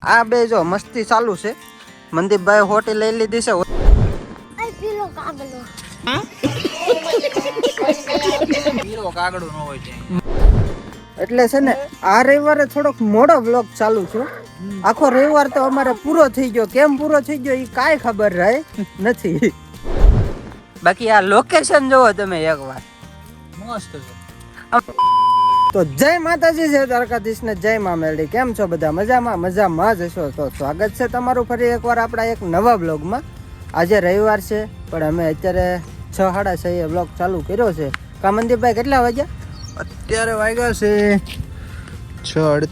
આ બે જો મસ્તી ચાલુ છે. મનદીપભાઈ હોટી લઈ લીધી છે. એટલે છે ને આ રવિવારે થોડોક મોડો વ્લોગ ચાલુ છે. આખો રવિવાર તો અમારે પૂરો થઈ ગયો. કેમ પૂરો થઈ ગયો એ કાંઈ ખબર રહે નથી. બાકી આ લોકેશન જોવો તમે એકવાર, મસ્ત છે. તો જય માતાજી, જય દ્વારકાધીશ ને જય મા મેલડી. કેમ છો બધા? મજામાં? મજામાં જ હશો. તો સ્વાગત છે તમારું ફરી એકવાર આપણા એક નવા બ્લોગમાં. આજે રવિવાર છે પણ અમે અત્યારે 6:30 બ્લોગ ચાલુ કર્યો છે. કા મનદીપભાઈ કેટલા વાગ્યા? અત્યારે વાગ્યા છે 6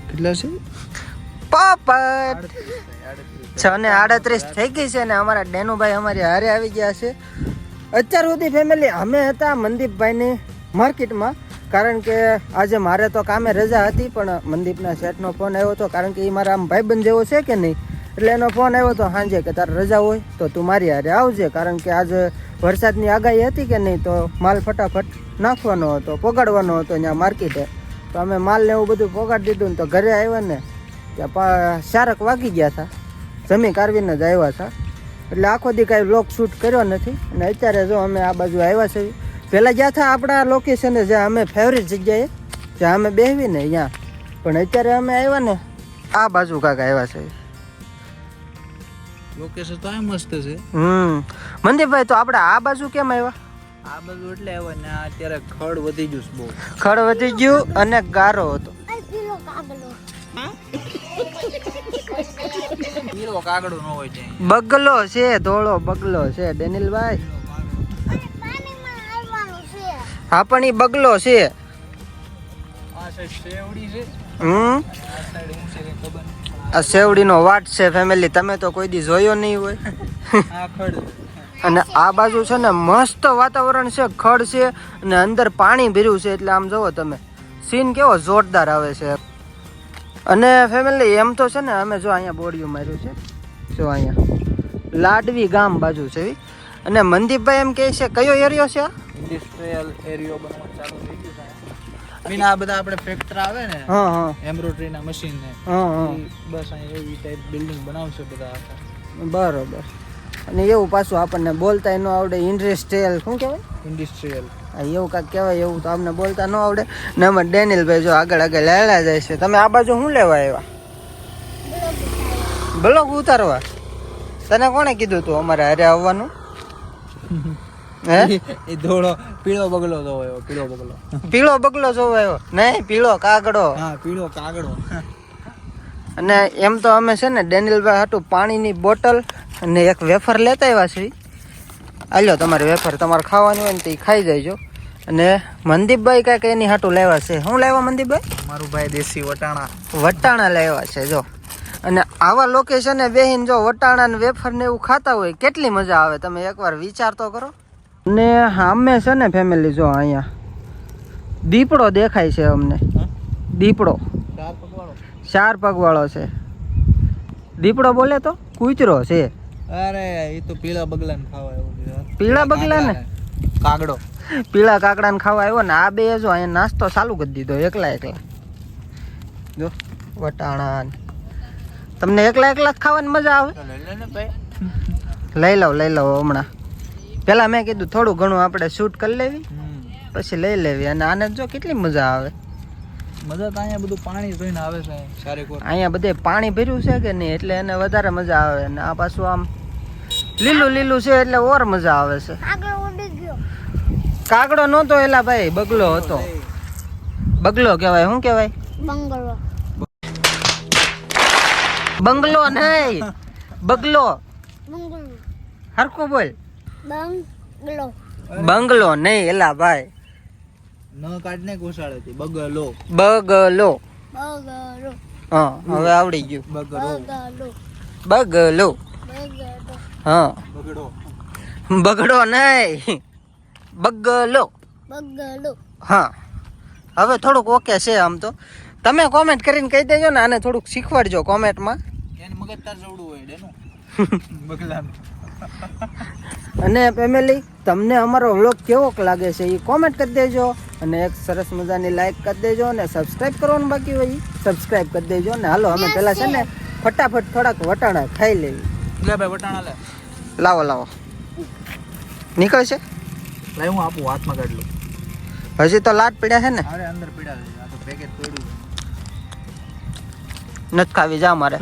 કેટલા છે? પાપડ 6:38 થઈ ગઈ છે ને અમારા ડેનુભાઈ અમારી હારે આવી ગયા છે. અત્યાર સુધી ફેમિલી અમે હતા મનદીપભાઈની માર્કેટમાં, કારણ કે આજે મારે તો કામે રજા હતી પણ મનદીપના શેઠનો ફોન આવ્યો હતો, કારણ કે એ મારા આમ ભાઈબંધ જેવો છે કે નહીં, એટલે એનો ફોન આવ્યો હતો સાંજે કે તારે રજા હોય તો તું મારી હારે આવજે, કારણ કે આજે વરસાદની આગાહી હતી કે નહીં, તો માલ ફટાફટ નાખવાનો હતો, પોગાડવાનો હતો ત્યાં માર્કેટે. તો અમે માલને એવું બધું પોગાડી દીધું ને તો ઘરે આવ્યા ને ત્યાં 4 વાગી ગયા હતા. જમી કારવીને જ આવ્યા હતા, એટલે આખો દી કાંઈ વ્લોગ શૂટ કર્યો નથી. અને અત્યારે જો અમે આ બાજુ આવ્યા છીએ. પહેલાં ગયા હતા આપણા લોકેશને, જ્યાં અમે ફેવરેટ જગ્યાએ જ્યાં અમે બેસવી ને ત્યાં, પણ અત્યારે અમે આવ્યા ને આ બાજુ કાંક આવ્યા છે. લોકેશન તો આ મસ્ત છે. મનદીપભાઈ તો આપણે આ બાજુ કેમ આવ્યા? આ બાજુ એટલે આવ્યા ને અત્યારે ખડ વધી ગયું છે બહુ. ખડ વધી ગયું અને ગારો હતો. પીળો કાગડો ન હોય ત્યાં. બગલો છે, ધોળો બગલો છે ડેનિલભાઈ. હા પણ એ બગલો છે. આ સાઈડ શેવડી છે. આ સાઈડ હું છે કઈ ખબર નહીં. આ શેવડીનો વાટ છે ફેમિલી, તમે તો કોઈ દી જોયો નહીં હોય. આ ખડ અને આ બાજુ છે ને મસ્ત વાતાવરણ છે, ખડ છે અને અંદર પાણી ભર્યું છે, એટલે આમ જોવો તમે સીન કેવો જોરદાર આવે છે. અને ફેમિલી એમ તો છે ને અમે જો અહીંયા બોડિયું માર્યું છે, જો અહીંયા લાડવી ગામ બાજુ છે. અને મનદીપભાઈ એમ કહે છે કયો એરિયો છે? ઇન્ડસ્ટ્રીયલ એરિયો બનવાનું ચાલુ થઈ ગયું છે. બીના આ બધા આપણે ફેક્ટરી આવે ને, હા એમ્બ્રોઇડરી ના મશીન ને, હા બસ અહીંયા એવી ટાઈપ બિલ્ડિંગ બનાવશે બધા આખા. બરોબર. અને એવું પાછું આપણને બોલતા ન આવડે, ઇન્ડસ્ટ્રીયલ શું કહેવાય? ઇન્ડસ્ટ્રીયલ એવું કાંઈક કહેવાય, એવું તો અમને બોલતા ન આવડે. ને અમારે ડેનિલભાઈ જો આગળ આગળ લેલા જાય છે. તમે આ બાજુ શું લેવા આવ્યા? બ્લોગ ઉતારવા? તને કોણે કીધું તું અમારે હારે આવવાનું? હે એ ધોળો પીળો બગલો જોવાયો. પીળો બગલો, પીળો બગલો જોવાયો નહીં, પીળો કાગડો. હા પીળો કાગડો. અને એમ તો અમે છે ને ડેનિલભાઈ હાટું પાણીની બોટલ અને એક વેફર લેતા આવ્યા છીએ. આલ્યો તમારી વેફર, તમારે ખાવાની હોય ને તો એ ખાઈ જાયજો. અને મનદીપભાઈ કાંઈક એની હાટું લેવા છે. શું લેવા મનદીપભાઈ? મારું ભાઈ દેશી વટાણા. વટાણા લેવા છે જો. અને આવા લોકેશને બેહીને જો વટાણા ને વેફર ને એવું ખાતા હોય કેટલી મજા આવે, તમે એકવાર વિચાર તો કરો. ને સામે છે ને ફેમિલી જો અહીંયા દીપડો દેખાય છે અમને. દીપડો 4 પગવાળો છે. દીપડો બોલે તો કૂતરો છે. અરે એ તો પીળા બગલા ને ખાવા આવ્યો. પીળા બગલા ને કાગડો, પીળા કાકડા ને ખાવા આવ્યો ને આ બે જો અહીંયા નાસ્તો ચાલુ કરી દીધો એકલા જો વટાણા. તમને એકલા જ ખાવાની મજા આવે? લઈ લઉં હમણાં. પેલા મેં કીધું થોડું ઘણું આપણે શૂટ કરી લેવી, પછી લઈ લેવી. અને આને જો કેટલી મજા આવે. મજા તો અહીંયા બધું પાણી જોઈને આવે છે. અહીંયા બધે પાણી ભર્યું છે કે નહીં, એટલે એને વધારે મજા આવે. અને આ પાછું આમ લીલું લીલું છે એટલે ઓર મજા આવે છે. કાગડો નહોતો એલા ભાઈ, બગલો હતો. બગલો કહેવાય. શું કહેવાય? બંગલો નહીં, બગલો. હરખું બોલ. બંગલો નહીં એલા ભાઈ, ન કાઢને ઘોસાડે છે. બગલો. બગલો. હા હવે આવડી ગયું. બગલો. હા બગડો નહીં, બગલો. હા હવે થોડુંક ઓકે છે આમ તો. તમે કોમેન્ટ કરીને કહી દેજો ને, આને થોડુંક શીખવાડજો કોમેન્ટમાં. એને મગજ તાર જવડું હોય ડેનું. બગલાનું અને ફેમિલી તમને અમારો વ્લોગ કેવો લાગે છે એ કોમેન્ટ કરી દેજો અને એક સરસ મજાની લાઈક કરી દેજો અને સબસ્ક્રાઇબ કરવાનું બાકી હોય સબસ્ક્રાઇબ કરી દેજો ને હાલો અમે પેલા છે ને ફટાફટ થોડાક વટાણા ખાઈ લેવી. લે ભાઈ વટાણા લે. લાવો લાવો નીકળે છે. લાય હું આપું હાથમાં કાઢ લઉં. હજી તો લાટ પડ્યા છે ને. અરે અંદર પીડા છે આ તો પેકેટ પડ્યું. નથી ખાવી જા મારે.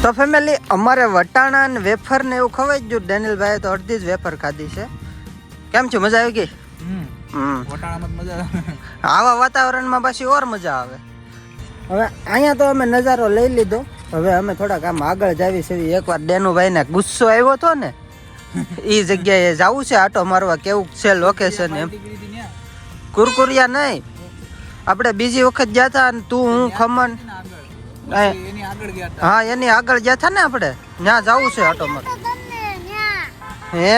તો ફેમિલી અમારે વટાણા ને વેફર ને એવું ખવાઈ જ ગયું. ડેનિલભાઈએ તો અડધી જ વેફર ખાધી છે. કેમ છે મજા આવી ગઈ? વટાણામાં મજા આવે. આવા વાતાવરણમાં પાછી ઓર મજા આવે. હવે અહીંયા તો અમે નજારો લઈ લીધો. હવે અમે થોડાક આમ આગળ જાવી છે. એકવાર ડેનુભાઈ ને ગુસ્સો આવ્યો હતો ને એ જગ્યાએ જવું છે આટો મારવા. કેવું છે લોકેશન એમ. કુરકુરિયા નહીં, આપણે બીજી વખત ગયા હતા ને તું હું ખમણ હા એની આગળ ગયા હતા ને આપણે ત્યાં જવું છે આટો મારવા. હે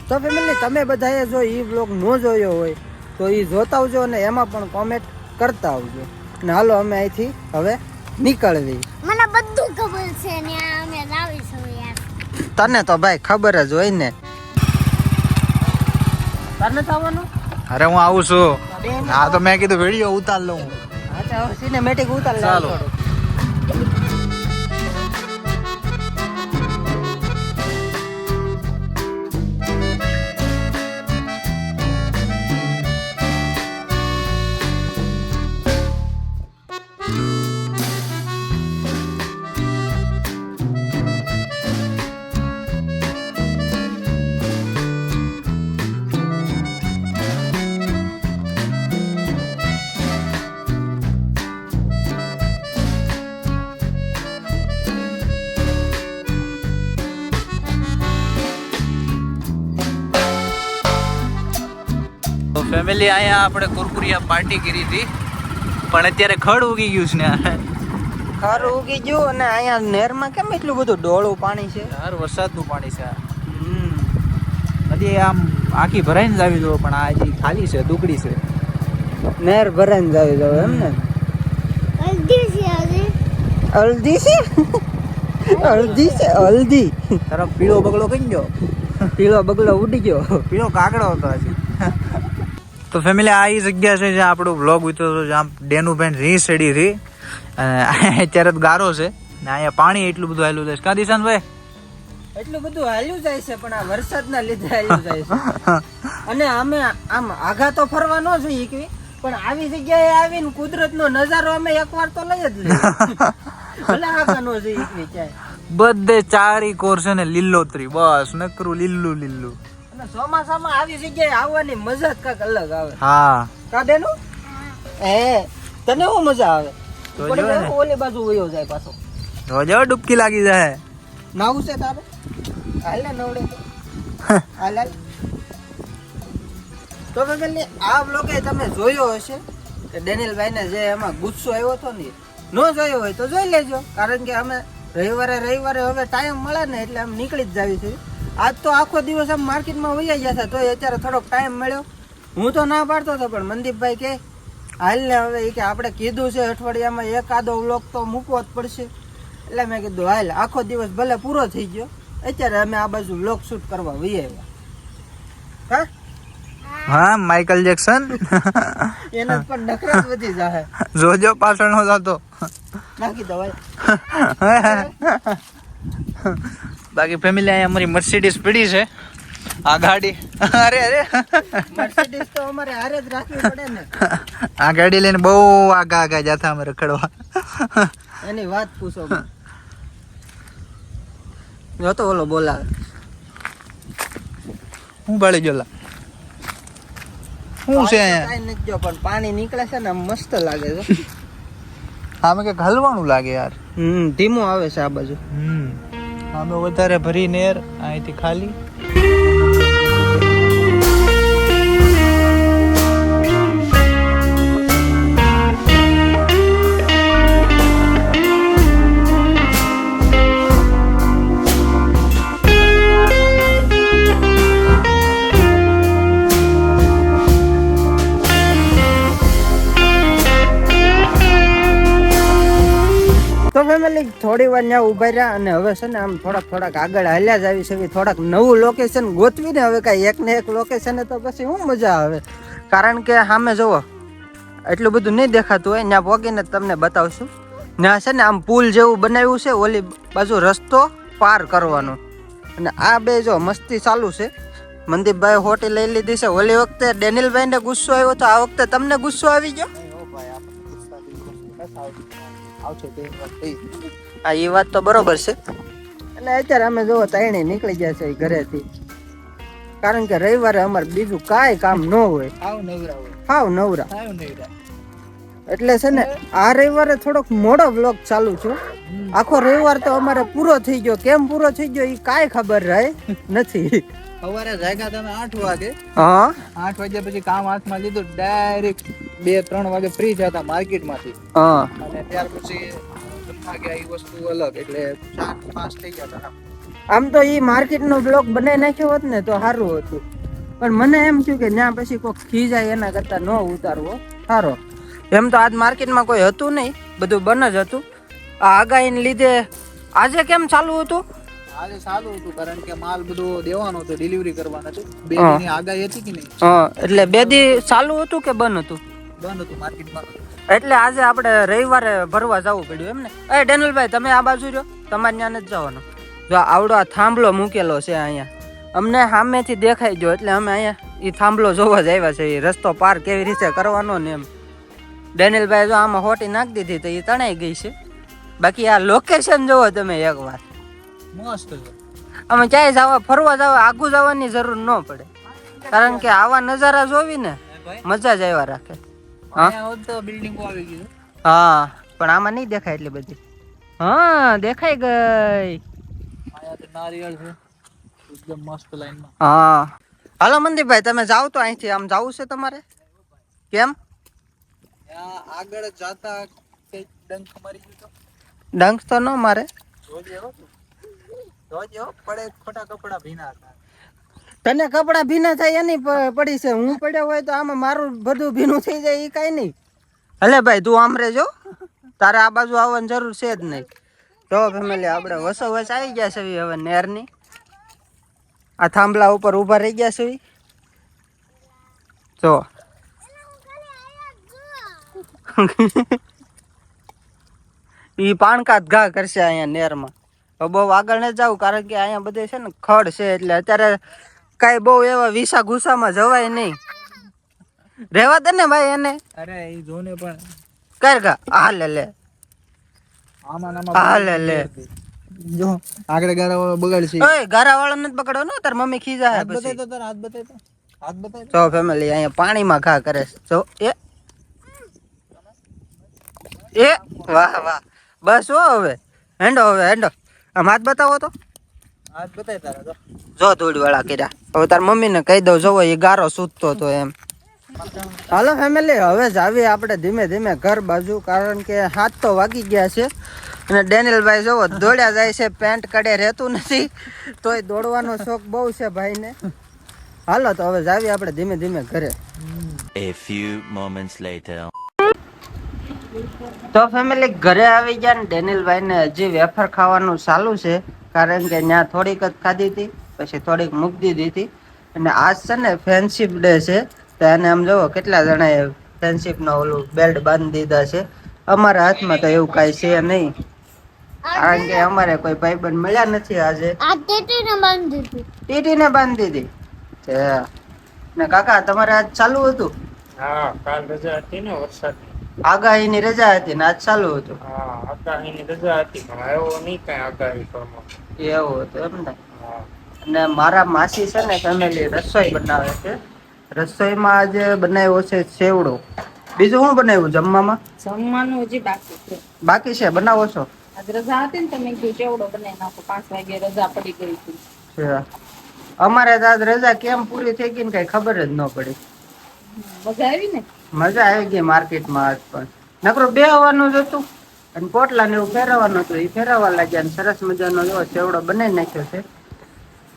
તો ફેમિલી તમે બધાએ જો એ વ્લોગ ન જોયો હોય તો એ જોતા આવજો અને એમાં પણ કોમેન્ટ કરતા આવજો. ને હાલો અમે અહીંથી હવે નીકળવી. મને બધું ખબર છે ને અમે લાવીશું યાર. તને તો ભાઈ ખબર જ હોય ને. તને આવવાનું? અરે હું આવું છું. હા તો મેં કીધું વિડીયો ઉતાર લઉં. અચ્છા હવે સિનેમેટિક ઉતાર લે. ચાલો. ફેમિલી અહીંયા આપણે કુરકુરિયા પાર્ટી કરી હતી પણ અત્યારે ખડ ઉગી ગયું છે ને. ખર ઉગી ગયું અને અહીંયા નહેરમાં કેમ એટલું બધું ડોળું પાણી છે? યાર વરસાદનું પાણી છે. નદી આમ આખી ભરાઈને જ આવી દો પણ આ હજી ખાલી છે, દુકડી છે. નહેર ભરાઈને જ આવી જાવ એમ ને. હલ્દી છે હલ્દી. હલ્દી છે? હલ્દી છે હલ્દી. તારો પીળો બગડો કઈ ગયો? પીળો બગલો ઉડી ગયો. પીળો કાગડો હતો હજી. તો ફેમિલી આ એ જગ્યા છે જ્યાં આપણો વ્લોગ ઉતર્યો હતો, જ્યાં ડેનુભાઈ રી ચડી હતી. અત્યારે તો ગારો છે ને અહીંયા પાણી એટલું બધું હાલ્યું જાય. કા દિશાનભાઈ? એટલું બધું હાલ્યું જાય છે પણ આ વરસાદના લીધે હાલ્યું જાય છે. અને અમે આમ આઘા તો ફરવા ન જોઈએ કે પણ આવી જગ્યાએ આવીને કુદરતનો નજારો અમે એકવાર તો લઈ જ લઈએ. ભલે આઘા ન જોઈએ કે ક્યાંય. બધે ચારી કોર છે ને લીલોતરી, બસ નકરું લીલું લીલું. અને ચોમાસામાં આવી જગ્યાએ આવવાની મજા જ કાંઈક અલગ આવે. હા કાઢેનું હે તને શું મજા આવે? તો પણ જો ને. ઓલી બાજુ વયો જાય પાછો. તો જો ડૂબકી લાગી જાય. નાવું છે તારે? હાલ ને નવડે તો. હાલ હાલ. તો ફેમિલી આ વ્લોગે તમે જોયો હશે કે ડેનિલભાઈને જે એમાં ગુસ્સો આવ્યો હતો ને ન જોયો હોય તો જોઈ લેજો. કારણ કે અમે રવિવારે હવે ટાઈમ મળે ને એટલે આમ નીકળી જ જાવી છે. આજ તો આખો દિવસ આમ માર્કેટમાં વહી ગયા હતા તોય અત્યારે થોડોક ટાઈમ મળ્યો. હું તો ના પાડતો હતો પણ મનદીપભાઈ કે હાલ ને હવે કે આપણે કીધું છે અઠવાડિયામાં એકાદો વ્લોગ તો મૂકવો જ પડશે. એટલે મેં કીધું હાલ આખો દિવસ ભલે પૂરો થઈ ગયો અત્યારે અમે આ બાજુ વ્લોગ શૂટ કરવા વહી આવ્યા. હા હા માઇકલ જેક્સન. એના પણ નખરા જ વધી જાય. જોજો પાછળ નો જતો. નાખી દો ભાઈ. બાકી ફેમિલી અહીંયા અમારી મર્સિડીઝ પડી છે. આ ગાડી અરે મર્સિડીઝ તો અમારે હારે જ રાખવી પડે ને. આ ગાડી લઈને બહુ આગા જતા અમે રખડવા. એની વાત પૂછો. જો તો ઓલો બોલાવે. હું બાળી ગયેલા. શું છે અહીંયા? કાંઈ નથી જો પણ પાણી નીકળે છે ને આમ મસ્ત લાગે છે. આમાં કંઈક હલવાનું લાગે યાર. ધીમું આવે છે આ બાજુ. આમે વધારે ભરી નેર અહીંથી ખાલી. થોડી વાર ત્યાં ઉભા રહ્યા અને હવે છે ને આમ થોડાક આગળ હાલ્યા જ આવી છે. થોડાક નવું લોકેશન ગોતવીને હવે કાંઈ એક ને એક લોકેશન તો પછી શું મજા આવે. કારણ કે સામે જુઓ એટલું બધું નહીં દેખાતું હોય, ત્યાં પહોંચીને તમને બતાવશું. ત્યાં છે ને આમ પુલ જેવું બનાવ્યું છે, ઓલી બાજુ રસ્તો પાર કરવાનો. અને આ બે જો મસ્તી ચાલુ છે. મનદીપભાઈ હોટી લઈ લીધી છે. ઓલી વખતે ડેનિલભાઈને ગુસ્સો આવ્યો તો આ વખતે તમને ગુસ્સો આવી ગયો? હા, એ વાત તો બરોબર છે. એટલે અત્યારે અમે જોવો ત્રણેય નીકળી ગયા છે ઘરેથી, કારણ કે રવિવારે અમારે બીજું કાંઈ કામ ન હોય. હાવ નવરા. એટલે છે ને આ રવિવારે થોડોક મોડો વ્લોગ ચાલુ છે. આખો રવિવાર તો અમારે પૂરો થઈ ગયો. કેમ પૂરો થઈ ગયો એ કાંઈ ખબર રહે નથી. સવારે જાગ્યા તમે 8 વાગે. હા, 8 વાગ્યા પછી કામ હાથમાં લીધું, ડાયરેક્ટ 2-3 વાગે ફ્રી થતા માર્કેટમાંથી. હા, અને ત્યાર પછી જમવા ગયા, એ વસ્તુ અલગ, એટલે 4-5 થઈ ગયા હતા. આમ તો એ માર્કેટનો બ્લોગ બનાવી નાખ્યો હોત ને તો સારું હતું, પણ મને એમ થયું કે ત્યાં પછી કોઈ ખીજાય એના કરતા ન ઉતારવો સારો. એમ તો આજ માર્કેટમાં કોઈ હતું નહીં, બધું બંધ જ હતું. આ આગાહીને લીધે આજે કેમ ચાલુ હતું? આજે સારું હતું, કારણ કે માલ બધો દેવાનો હતો, ડિલિવરી કરવાનો હતો. 2 દિનની આગાહી હતી કે નહીં? હા, એટલે 2 દી ચાલુ હતું કે બંધ હતું? બંધ હતું માર્કેટમાં. એટલે આજે આપણે રવિવારે ભરવા જવું પડ્યું એમ ને. એ ડેનિલભાઈ, તમે આ બાજુ રહ્યો, તમારે ત્યાં નથી જવાનું. જો આવડો આ થાંભલો મૂકેલો છે અહીંયા, અમને સામેથી દેખાઈ ગયો એટલે અમે અહીંયા એ થાંભલો જોવા જ આવ્યા છે. એ રસ્તો પાર કેવી રીતે કરવાનો ને એમ. ડેનિલભાઈ જો આમાં હોટી નાખી દીધી તો એ તણાઈ ગઈ છે. બાકી આ લોકેશન જોવો તમે એકવાર, મસ્ત છે. અમે ક્યાંય જવા ફરવા જવા આગું જવાની જરૂર ન પડે, કારણ કે આવા નજારા જોવી ને મજા જ આવ્યા રાખે. અહીંયા હોત તો બિલ્ડિંગો આવી ગઈ. હા, પણ આમાં નહીં દેખાય એટલી બધી. હા, દેખાઈ ગઈ. અહીંયા તો નારિયેળ છે એકદમ મસ્ત લાઈનમાં. હા, હાલો મનદીપભાઈ, તમે જાઓ તો અહીંથી. આમ જવું છે તમારે? કેમ? ત્યાં આગળ જાતા કઈક ડંખ મારી ગયો. ડંખ તો ન મારે. જોજે પડે, ખોટા કપડા ભીના હતા. તને કપડા ભીના થાય એની પડી છે. હું પડ્યો હોય તો આમાં મારું બધું ભીનું થઈ જાય એ કાંઈ નહીં. હલે ભાઈ, તું આમ રહેજો, તારે આ બાજુ આવવાની જરૂર છે જ નહીં. તો ફેમિલી, આપણે વસો વસ આવી ગયા છે હવે નેરની. આ થાંભલા ઉપર ઊભા રહી ગયા છે. જો ઈ પાણકાત ઘા કરશે અહીંયા નેરમાં. બહુ આગળ ન જાવ, કારણ કે અહીંયા બધે છે ને ખડ છે, એટલે અત્યારે કઈ બહુ એવા વિસા ઘુસામાં જવાય નહીં. રેવા દે ને ભાઈ એને. અરે એ જોને પણ કર ગા હાલે લે, આમાં હાલે લે. જો આગળ ગારા વાળો બગાડશે. ઓય, ગારા વાળો નથી પકડો ને, તાર મમ્મી ખીજા હે હાથ પછી. બતાય તો તાર હાથ બતાય તો. હાથ બતાય. જો ફેમિલી, અહીંયા પાણીમાં ઘા કરે છે. જો એ વાહ વાહ, બસ હો. હવે હેંડો, હવે હેંડો. આમ હાથ બતાવો તો. હાથ બતાય તારા તો. જો ધૂળ વાળા કર્યા. હવે તાર મમ્મીને કહી દઉં, જોવો એ ગારો સૂતતો તો એમ. હાલો ફેમિલી, હવે જ આવીએ આપણે ધીમે ધીમે ઘર બાજુ, કારણ કે 7 તો વાગી ગયા છે. અને ડેનિલભાઈ જોવો દોડ્યા જાય છે, પેન્ટ કડે રહેતું નથી, તોય દોડવાનો શોખ બહુ છે ભાઈને. હાલો તો હવે જ આવીએ આપણે ધીમે ધીમે ઘરે. A few moments later. તો ફેમિલી, ઘરે આવી ગયા ને ડેનિલભાઈને હજી વેફર ખાવાનું ચાલુ છે, કારણ કે ત્યાં થોડીક જ ખાધી હતી, પછી થોડીક મૂકી દીધી હતી. અને આજ છે ને ફ્રેન્ડશિપ ડે છે, તો એને આમ જોવો કેટલા જણાએ ફ્રેન્ડશિપનો ઓલું બેલ્ટ બાંધી દીધા છે. અમારા હાથમાં તો એવું કાંઈ છે નહીં, કારણ કે અમારે કોઈ ભાઈબંધ મળ્યા નથી આજે. આ ટેટીને બાંધી દીધી. ટીટીને બાંધી દીધી છે. ને કાકા, તમારે આજ ચાલુ હતું? હા, કાલ રજા હતી ને વરસાદની. આગાહીની રજા હતી ને આજ ચાલુ હતું. હા, આગાહીની રજા હતી પણ આવ્યો નહીં કઈ આગાહી ફરમાં. એવું હતું એમ ને. હા. અને મારા માસી છે ને ફેમિલી રસોઈ બનાવે છે. રસોઈમાં આજે બનાવ્યો છે સેવડો. બીજું શું બનાવ્યું જમવામાં? જમવાનું હજી બાકી છે. બાકી છે, બનાવો છો? આજ રજા હતી ને, તમે કીધું ચેવડો બનાવી નાખો. 5 વાગે રજા પડી ગઈ હતી. છે. અમારે તો આજ રજા કેમ પૂરી થઈ ગઈ ને કઈ ખબર જ ન પડી. મજા આવી ને? મજા આવી ગઈ માર્કેટમાં આજ પણ. નકરું બે આવવાનું જ હતું અને પોટલા ને એવું ફેરવવાનું હતું, એ ફેરવવા લાગ્યા ને સરસ મજાનો એવો સેવડો બનાવી નાખ્યો છે.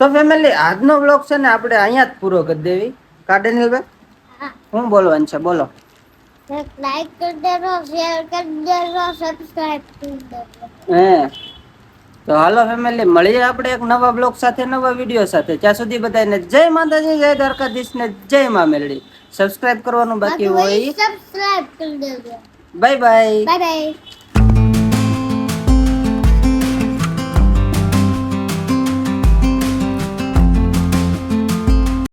તો ફેમિલી, આજનો બ્લોગ છે ને આપણે અહીંયા જ પૂરો કરી દેવી. કાઢેનિલભાઈ, શું બોલવાનું છે બોલો? લાઈક કરી દેજો, શેર કરી દેજો, સબસ્ક્રાઇબ કરી દેજો. હે તો હાલો ફેમિલી, મળીએ આપણે એક નવા બ્લોગ સાથે, નવા વિડીયો સાથે. ત્યાં સુધી બધાને જય માતાજી, જય દ્વારકાધીશ ને જય મા મેલડી. સબસ્ક્રાઇબ કરવાનું બાકી હોય. સબસ્ક્રાઇબ કરી દેજો. Bye bye. Bye bye.